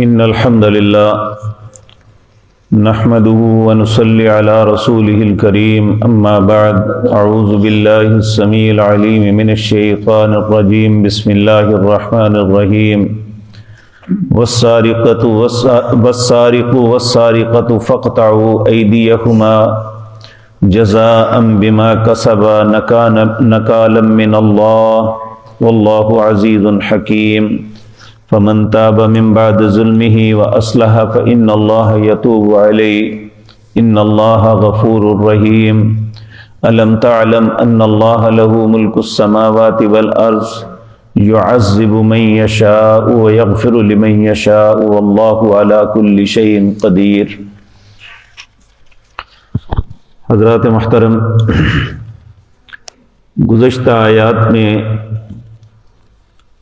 إن الحمد لله نحمده ونصلي على رسوله الكريم أما بعد أعوذ بالله السميع العليم من الشيطان الرجيم بسم الله الرحمن الرحيم والسارق والسارقة فاقطعوا أيديهما جزاء بما كسبا نكالا من الله والله عزيز حكيم فمن تاب من بعد ظلمه وأصلح فإن الله يتوب عليه إن الله غفور رحيم ألم تعلم أن الله له ملك السماوات والأرض يعذب من يشاء ويغفر لمن يشاء والله على كل شيء قدير۔ حضرات محترم، گزشتہ آیات میں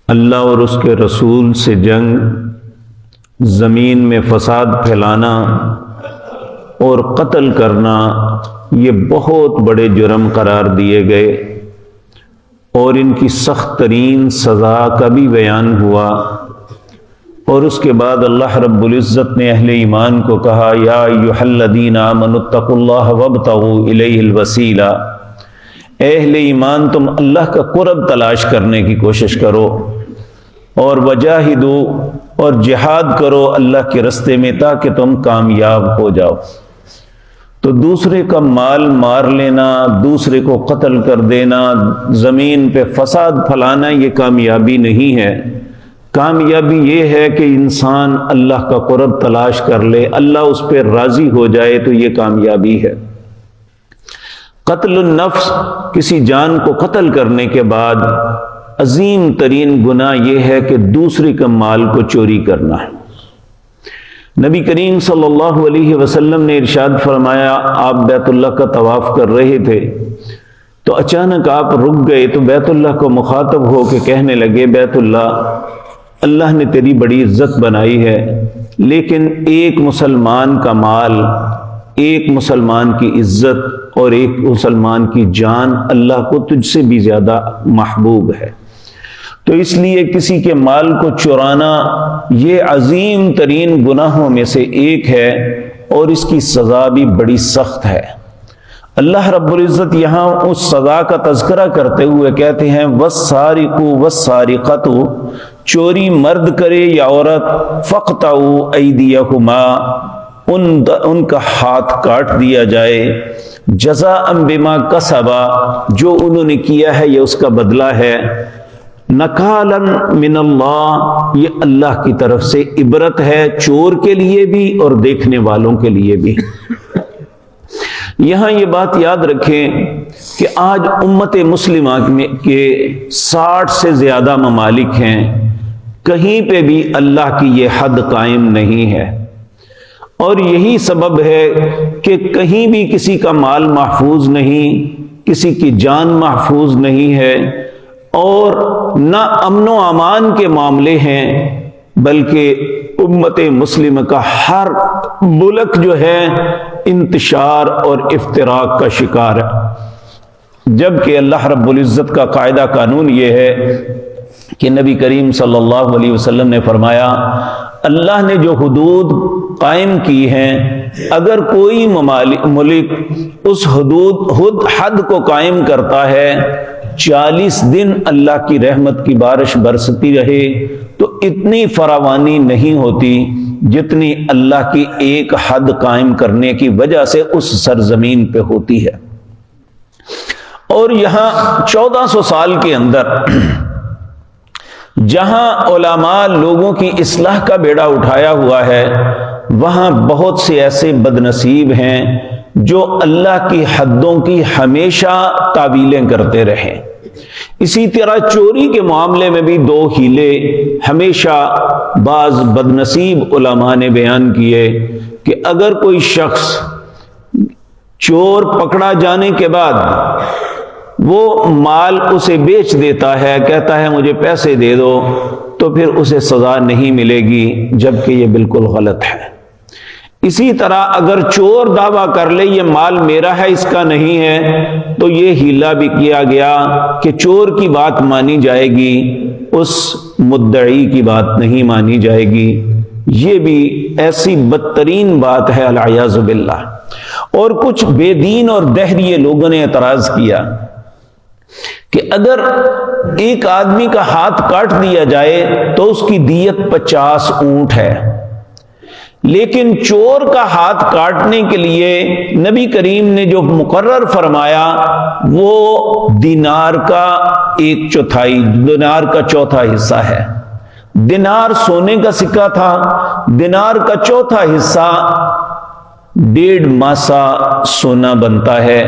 اللہ اور اس کے رسول سے جنگ، زمین میں فساد پھیلانا اور قتل کرنا یہ بہت بڑے جرم قرار دیے گئے اور ان کی سخت ترین سزا کا بھی بیان ہوا۔ اور اس کے بعد اللہ رب العزت نے اہل ایمان کو کہا یا ایھا الذین آمنوا اتقوا اللہ وابتغوا الیہ الوسیلہ، اے اہل ایمان تم اللہ کا قرب تلاش کرنے کی کوشش کرو اور وجاہدو اور جہاد کرو اللہ کے رستے میں تاکہ تم کامیاب ہو جاؤ۔ تو دوسرے کا مال مار لینا، دوسرے کو قتل کر دینا، زمین پہ فساد پھیلانا یہ کامیابی نہیں ہے۔ کامیابی یہ ہے کہ انسان اللہ کا قرب تلاش کر لے، اللہ اس پہ راضی ہو جائے، تو یہ کامیابی ہے۔ قتل النفس، کسی جان کو قتل کرنے کے بعد عظیم ترین گناہ یہ ہے کہ دوسرے کے مال کو چوری کرنا ہے۔ نبی کریم صلی اللہ علیہ وسلم نے ارشاد فرمایا، آپ بیت اللہ کا طواف کر رہے تھے تو اچانک آپ رک گئے، تو بیت اللہ کو مخاطب ہو کے کہنے لگے، بیت اللہ نے تیری بڑی عزت بنائی ہے، لیکن ایک مسلمان کا مال، ایک مسلمان کی عزت اور ایک مسلمان کی جان اللہ کو تجھ سے بھی زیادہ محبوب ہے، تو اس لیے کسی کے مال کو چرانا یہ عظیم ترین گناہوں میں سے ایک ہے اور اس کی سزا بھی بڑی سخت ہے۔ اللہ رب العزت یہاں اس سزا کا تذکرہ کرتے ہوئے کہتے ہیں وَالسَّارِقُ وَالسَّارِقَةُ، چوری مرد کرے یا عورت، فَاقْطَعُوا أَيْدِيَهُمَا، ان کا ہاتھ کاٹ دیا جائے، جزاء بما کسبا، جو انہوں نے کیا ہے یہ اس کا بدلہ ہے، نکالا من اللہ، یہ اللہ کی طرف سے عبرت ہے، چور کے لیے بھی اور دیکھنے والوں کے لیے بھی۔ یہاں یہ بات یاد رکھیں کہ آج امت مسلمہ کے 60 سے زیادہ ممالک ہیں، کہیں پہ بھی اللہ کی یہ حد قائم نہیں ہے، اور یہی سبب ہے کہ کہیں بھی کسی کا مال محفوظ نہیں، کسی کی جان محفوظ نہیں ہے، اور نہ امن و امان کے معاملے ہیں، بلکہ امت مسلمہ کا ہر ملک جو ہے انتشار اور افتراق کا شکار ہے، جبکہ اللہ رب العزت کا قاعدہ قانون یہ ہے کہ نبی کریم صلی اللہ علیہ وسلم نے فرمایا، اللہ نے جو حدود قائم کی ہیں، اگر کوئی ملک اس حد کو قائم کرتا ہے، 40 دن اللہ کی رحمت کی بارش برستی رہے تو اتنی فراوانی نہیں ہوتی جتنی اللہ کی ایک حد قائم کرنے کی وجہ سے اس سرزمین پہ ہوتی ہے۔ اور یہاں 1400 سال کے اندر جہاں علماء لوگوں کی اصلاح کا بیڑا اٹھایا ہوا ہے، وہاں بہت سے ایسے بدنصیب ہیں جو اللہ کی حدوں کی ہمیشہ تعویلیں کرتے رہے۔ اسی طرح چوری کے معاملے میں بھی 2 ہیلے ہمیشہ بعض بدنصیب علماء نے بیان کیے کہ اگر کوئی شخص چور پکڑا جانے کے بعد وہ مال اسے بیچ دیتا ہے، کہتا ہے مجھے پیسے دے دو، تو پھر اسے سزا نہیں ملے گی، جبکہ یہ بالکل غلط ہے۔ اسی طرح اگر چور دعویٰ کر لے یہ مال میرا ہے اس کا نہیں ہے، تو یہ ہیلا بھی کیا گیا کہ چور کی بات مانی جائے گی، اس مدعی کی بات نہیں مانی جائے گی۔ یہ بھی ایسی بدترین بات ہے العیاذ باللہ۔ اور کچھ بے دین اور دہریے لوگوں نے اعتراض کیا کہ اگر ایک آدمی کا ہاتھ کاٹ دیا جائے تو اس کی دیت 50 اونٹ ہے، لیکن چور کا ہاتھ کاٹنے کے لیے نبی کریم نے جو مقرر فرمایا وہ دینار کا 1/4، دینار کا چوتھا حصہ ہے۔ دینار سونے کا سکہ تھا، دینار کا چوتھا حصہ 1.5 ماسہ سونا بنتا ہے۔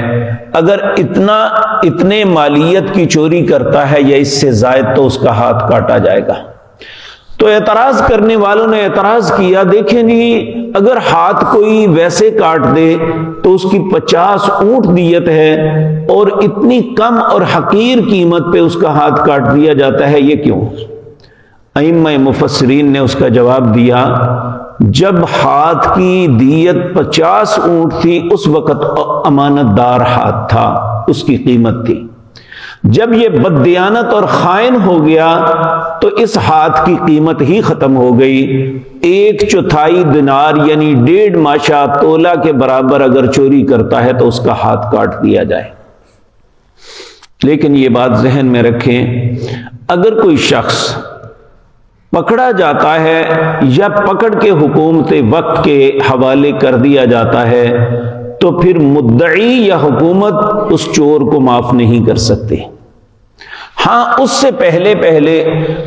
اگر اتنے مالیت کی چوری کرتا ہے یا اس سے زائد تو اس کا ہاتھ کاٹا جائے گا۔ تو اعتراض کرنے والوں نے اعتراض کیا، دیکھیں جی اگر ہاتھ کوئی ویسے کاٹ دے تو اس کی 50 اونٹ دیت ہے اور اتنی کم اور حقیر قیمت پہ اس کا ہاتھ کاٹ دیا جاتا ہے، یہ کیوں؟ ائمہ مفسرین نے اس کا جواب دیا، جب ہاتھ کی دیت 50 اونٹ تھی اس وقت امانت دار ہاتھ تھا، اس کی قیمت تھی۔ جب یہ بددیانت اور خائن ہو گیا تو اس ہاتھ کی قیمت ہی ختم ہو گئی۔ 1/4 دینار یعنی 1.5 ماشا تولہ کے برابر اگر چوری کرتا ہے تو اس کا ہاتھ کاٹ دیا جائے۔ لیکن یہ بات ذہن میں رکھیں، اگر کوئی شخص پکڑا جاتا ہے یا پکڑ کے حکومت وقت کے حوالے کر دیا جاتا ہے تو پھر مدعی یا حکومت اس چور کو معاف نہیں کر سکتے۔ ہاں اس سے پہلے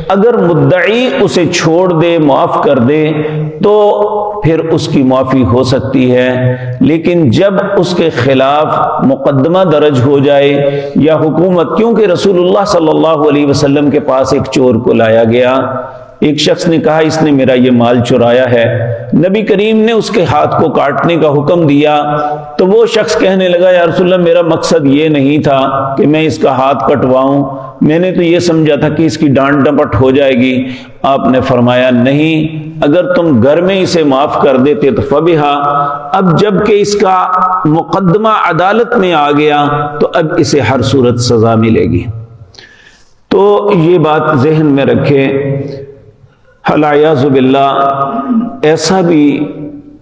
اگر مدعی اسے چھوڑ دے، معاف کر دے تو پھر اس کی معافی ہو سکتی ہے، لیکن جب اس کے خلاف مقدمہ درج ہو جائے یا حکومت، کیونکہ رسول اللہ صلی اللہ علیہ وسلم کے پاس ایک چور کو لایا گیا، ایک شخص نے کہا اس نے میرا یہ مال چرایا ہے، نبی کریم نے اس کے ہاتھ کو کاٹنے کا حکم دیا تو وہ شخص کہنے لگا یا رسول اللہ میرا مقصد یہ نہیں تھا کہ میں اس کا ہاتھ کٹواؤں، میں نے تو یہ سمجھا تھا کہ اس کی ڈانٹ ڈپٹ ہو جائے گی۔ آپ نے فرمایا نہیں، اگر تم گھر میں اسے معاف کر دیتے تو فبہا، اب جب کہ اس کا مقدمہ عدالت میں آ گیا تو اب اسے ہر صورت سزا ملے گی۔ تو یہ بات ذہن میں رکھے، العیاذ باللہ ایسا بھی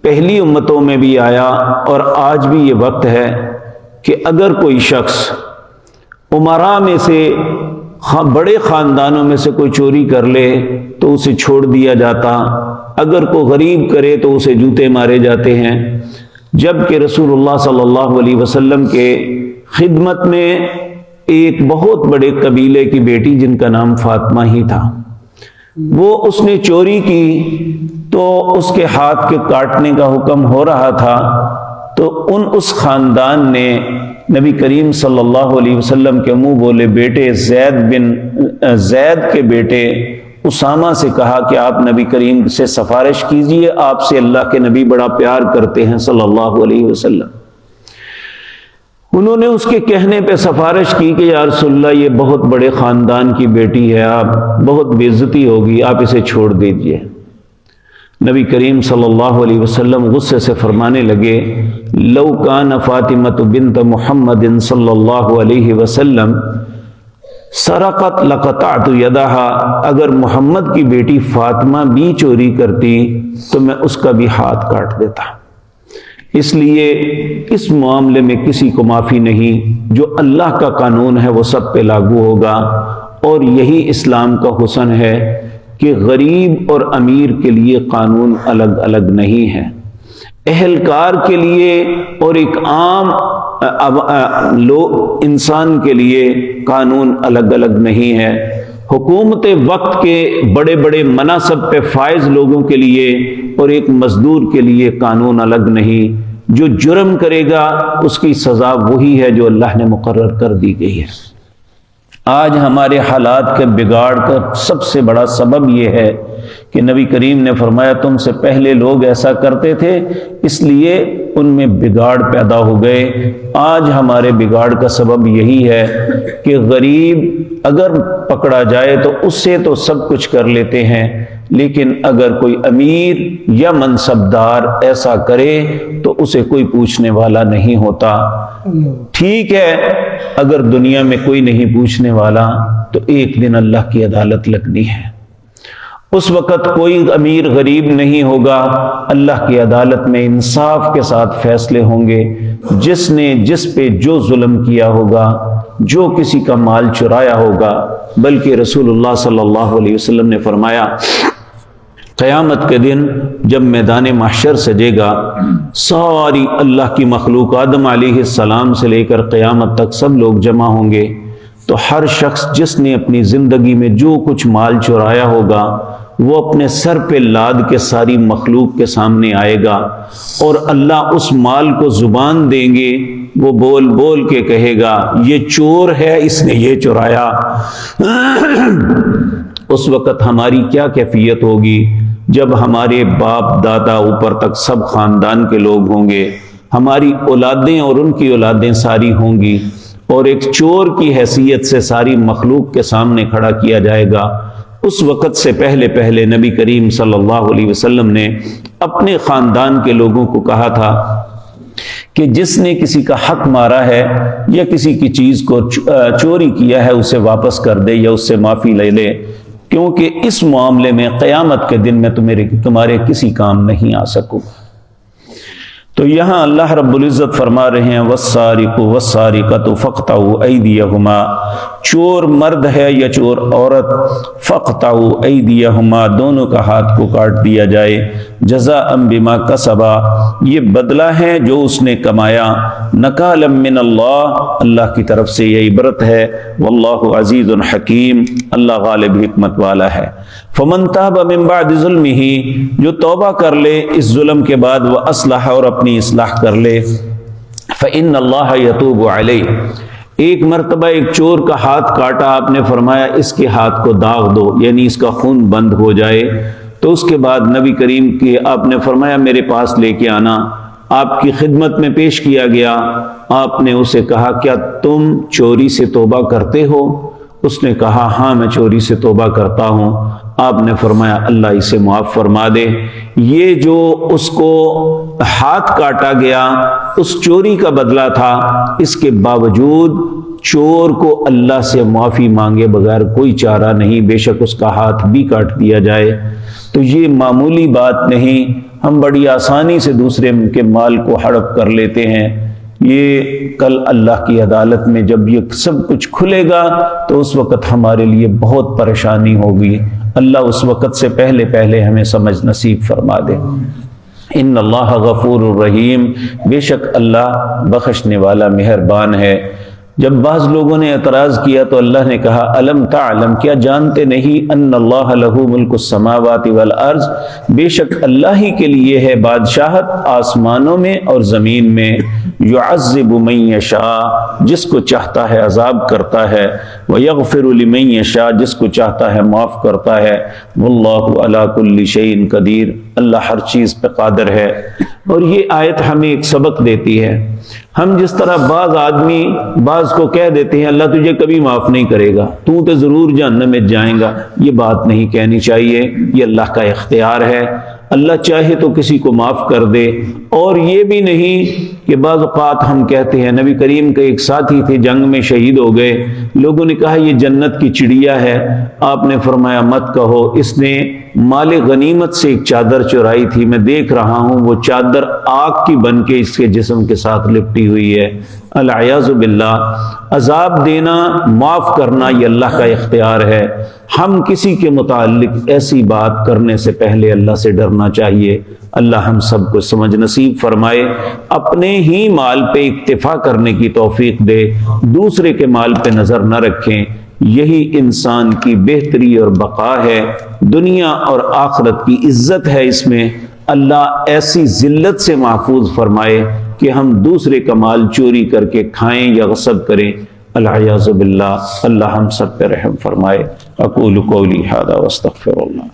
پہلی امتوں میں بھی آیا اور آج بھی یہ وقت ہے کہ اگر کوئی شخص امراء میں سے بڑے خاندانوں میں سے کوئی چوری کر لے تو اسے چھوڑ دیا جاتا، اگر کوئی غریب کرے تو اسے جوتے مارے جاتے ہیں، جبکہ رسول اللہ صلی اللہ علیہ وسلم کے خدمت میں ایک بہت بڑے قبیلے کی بیٹی جن کا نام فاطمہ ہی تھا، وہ اس نے چوری کی تو اس کے ہاتھ کے کاٹنے کا حکم ہو رہا تھا، تو اس خاندان نے نبی کریم صلی اللہ علیہ وسلم کے منہ بولے بیٹے زید کے بیٹے اسامہ سے کہا کہ آپ نبی کریم سے سفارش کیجئے، آپ سے اللہ کے نبی بڑا پیار کرتے ہیں صلی اللہ علیہ وسلم۔ انہوں نے اس کے کہنے پہ سفارش کی کہ یا رسول اللہ یہ بہت بڑے خاندان کی بیٹی ہے، آپ بہت بے عزتی ہوگی، آپ اسے چھوڑ دیجئے۔ نبی کریم صلی اللہ علیہ وسلم غصے سے فرمانے لگے لو کان فاطمۃ بنت محمد صلی اللہ علیہ وسلم سرقت لقطعت یدها، اگر محمد کی بیٹی فاطمہ بھی چوری کرتی تو میں اس کا بھی ہاتھ کاٹ دیتا۔ اس لیے اس معاملے میں کسی کو معافی نہیں، جو اللہ کا قانون ہے وہ سب پہ لاگو ہوگا، اور یہی اسلام کا حسن ہے کہ غریب اور امیر کے لیے قانون الگ الگ نہیں ہے، اہلکار کے لیے اور ایک عام انسان کے لیے قانون الگ الگ نہیں ہے۔ حکومت وقت کے بڑے بڑے مناصب پہ فائز لوگوں کے لیے اور ایک مزدور کے لیے قانون الگ نہیں، جو جرم کرے گا اس کی سزا وہی ہے جو اللہ نے مقرر کر دی گئی ہے۔ آج ہمارے حالات کے بگاڑ کا سب سے بڑا سبب یہ ہے کہ نبی کریم نے فرمایا تم سے پہلے لوگ ایسا کرتے تھے اس لیے ان میں بگاڑ پیدا ہو گئے۔ آج ہمارے بگاڑ کا سبب یہی ہے کہ غریب اگر پکڑا جائے تو اس سے تو سب کچھ کر لیتے ہیں، لیکن اگر کوئی امیر یا منصبدار ایسا کرے تو اسے کوئی پوچھنے والا نہیں ہوتا۔ ٹھیک ہے اگر دنیا میں کوئی نہیں پوچھنے والا تو ایک دن اللہ کی عدالت لگنی ہے، اس وقت کوئی امیر غریب نہیں ہوگا، اللہ کی عدالت میں انصاف کے ساتھ فیصلے ہوں گے۔ جس نے جس پہ جو ظلم کیا ہوگا، جو کسی کا مال چرایا ہوگا، بلکہ رسول اللہ صلی اللہ علیہ وسلم نے فرمایا قیامت کے دن جب میدان محشر سجے گا، ساری اللہ کی مخلوق آدم علیہ السلام سے لے کر قیامت تک سب لوگ جمع ہوں گے، تو ہر شخص جس نے اپنی زندگی میں جو کچھ مال چرایا ہوگا وہ اپنے سر پہ لاد کے ساری مخلوق کے سامنے آئے گا، اور اللہ اس مال کو زبان دیں گے، وہ بول بول کے کہے گا یہ چور ہے، اس نے یہ چرایا۔ اس وقت ہماری کیا کیفیت ہوگی؟ جب ہمارے باپ دادا اوپر تک سب خاندان کے لوگ ہوں گے، ہماری اولادیں اور ان کی اولادیں ساری ہوں گی، اور ایک چور کی حیثیت سے ساری مخلوق کے سامنے کھڑا کیا جائے گا۔ اس وقت سے پہلے پہلے نبی کریم صلی اللہ علیہ وسلم نے اپنے خاندان کے لوگوں کو کہا تھا کہ جس نے کسی کا حق مارا ہے یا کسی کی چیز کو چوری کیا ہے اسے واپس کر دے یا اس سے معافی لے لے، کیونکہ اس معاملے میں قیامت کے دن میں تمہارے کسی کام نہیں آ سکوں۔ تو یہاں اللہ رب العزت فرما رہے ہیں والسارق والسارقۃ فاقطعوا ایدیہما، چور مرد ہے یا چور عورت، فاقطعوا ایدیہما، دونوں کا ہاتھ کو کاٹ دیا جائے، جزاء بما کسبا، یہ بدلہ ہے جو اس نے کمایا، نکالا من اللہ، اللہ کی طرف سے یہ عبرت ہے، واللہ عزیز حکیم، اللہ غالب حکمت والا ہے۔ فمن تاب من بعد ظلمہ، جو توبہ کر لے اس ظلم کے بعد، وہ اصلح، اور اپنی اصلاح کر لے، فإن اللہ یتوب علیہ۔ ایک مرتبہ ایک چور کا ہاتھ کاٹا، آپ نے فرمایا اس کے ہاتھ کو داغ دو، یعنی اس کا خون بند ہو جائے۔ تو اس کے بعد نبی کریم کی آپ نے فرمایا میرے پاس لے کے آنا، آپ کی خدمت میں پیش کیا گیا۔ آپ نے اسے کہا کیا تم چوری سے توبہ کرتے ہو؟ اس نے کہا ہاں میں چوری سے توبہ کرتا ہوں۔ آپ نے فرمایا اللہ اسے معاف فرما دے۔ یہ جو اس کو ہاتھ کاٹا گیا اس چوری کا بدلہ تھا، اس کے باوجود چور کو اللہ سے معافی مانگے بغیر کوئی چارہ نہیں، بے شک اس کا ہاتھ بھی کاٹ دیا جائے۔ تو یہ معمولی بات نہیں، ہم بڑی آسانی سے دوسرے کے مال کو ہڑپ کر لیتے ہیں۔ یہ کل اللہ کی عدالت میں جب یہ سب کچھ کھلے گا تو اس وقت ہمارے لیے بہت پریشانی ہوگی۔ اللہ اس وقت سے پہلے پہلے ہمیں سمجھ نصیب فرما دے۔ ان اللہ غفور الرحیم، بے شک اللہ بخشنے والا مہربان ہے۔ جب بعض لوگوں نے اعتراض کیا تو اللہ نے کہا الم تعلم، کیا جانتے نہیں ان اللہ لہ ملک السماوات والارض، بے شک اللہ ہی کے لیے ہے بادشاہت آسمانوں میں اور زمین میں، یعذب من یشاء، جس کو چاہتا ہے عذاب کرتا ہے، ویغفر لمن یشاء، جس کو چاہتا ہے معاف کرتا ہے، واللہ علی کل شیء قدیر، اللہ ہر چیز پہ قادر ہے۔ اور یہ آیت ہمیں ایک سبق دیتی ہے۔ ہم جس طرح بعض آدمی بعض کو کہہ دیتے ہیں اللہ تجھے کبھی معاف نہیں کرے گا، تو ضرور جہنم میں جائیں گا، یہ بات نہیں کہنی چاہیے، یہ اللہ کا اختیار ہے۔ اللہ چاہے تو کسی کو معاف کر دے۔ اور یہ بھی نہیں کہ بعض اوقات ہم کہتے ہیں، نبی کریم کے ایک ساتھی تھے جنگ میں شہید ہو گئے، لوگوں نے کہا یہ جنت کی چڑیا ہے، آپ نے فرمایا مت کہو، اس نے مال غنیمت سے ایک چادر چرائی تھی، میں دیکھ رہا ہوں وہ چادر آگ کی بن کے اس کے جسم کے ساتھ لپٹی ہوئی ہے۔ العیاذ باللہ، عذاب دینا معاف کرنا یہ اللہ کا اختیار ہے۔ ہم کسی کے متعلق ایسی بات کرنے سے پہلے اللہ سے ڈرنا چاہیے۔ اللہ ہم سب کو سمجھ نصیب فرمائے، اپنے ہی مال پہ اکتفا کرنے کی توفیق دے، دوسرے کے مال پہ نظر نہ رکھیں۔ یہی انسان کی بہتری اور بقا ہے، دنیا اور آخرت کی عزت ہے اس میں۔ اللہ ایسی ذلت سے محفوظ فرمائے کہ ہم دوسرے کا مال چوری کر کے کھائیں یا غصب کریں، العیاذ باللہ۔ اللہ ہم سب پہ رحم فرمائے۔ اقول قولی ھذا واستغفر اللہ۔